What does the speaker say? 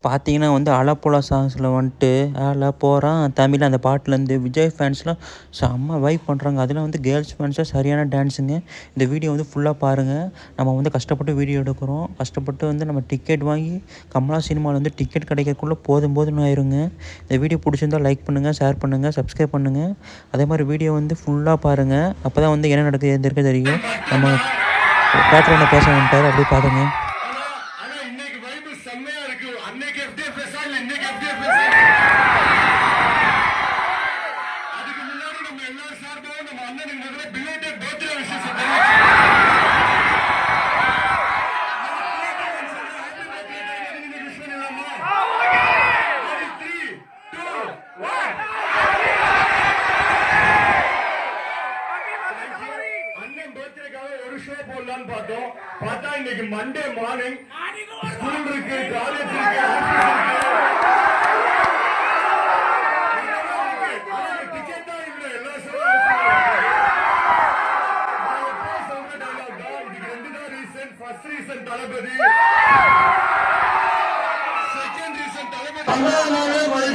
பார்த்தீங்கன்னா வந்து அலப்போலா சாங்ஸில் வந்துட்டு ஆல போகிறான் தமிழ் அந்த பாட்டிலேருந்து விஜய் ஃபேன்ஸ்லாம் செம்ம வைப் பண்ணுறாங்க. அதில் வந்து கேர்ள்ஸ் ஃபேன்ஸாக சரியான டான்ஸுங்க. இந்த வீடியோ வந்து ஃபுல்லாக பாருங்கள். நம்ம வந்து கஷ்டப்பட்டு வீடியோ எடுக்கிறோம். கஷ்டப்பட்டு வந்து நம்ம டிக்கெட் வாங்கி கமலா சினிமாவில் வந்து டிக்கெட் கிடைக்கிறக்குள்ளே போதும்னு ஆயிருங்க. இந்த வீடியோ பிடிச்சிருந்தால் லைக் பண்ணுங்கள், ஷேர் பண்ணுங்கள், சப்ஸ்கிரைப் பண்ணுங்கள். அதே மாதிரி வீடியோ வந்து ஃபுல்லாக பாருங்கள். அப்போ தான் வந்து என்ன நடக்குது எது இருக்க தெரியும். நம்ம பேட்டர் என்ன பேச வந்துட்டார் அப்படியே பாருங்க. பார்த்தா இன்னைக்கு மண்டே மார்னிங் ஸ்கூல் இருக்கு, காலேஜ் இருக்கு, டிக்கெட் தான் இல்ல. எல்லா சொல்ற டைலாக் தான். இதுக்கு 2 தான் ரீசன். ஃபர்ஸ்ட் ரீசன் தளபதி, செகண்ட் ரீசன் தளபதி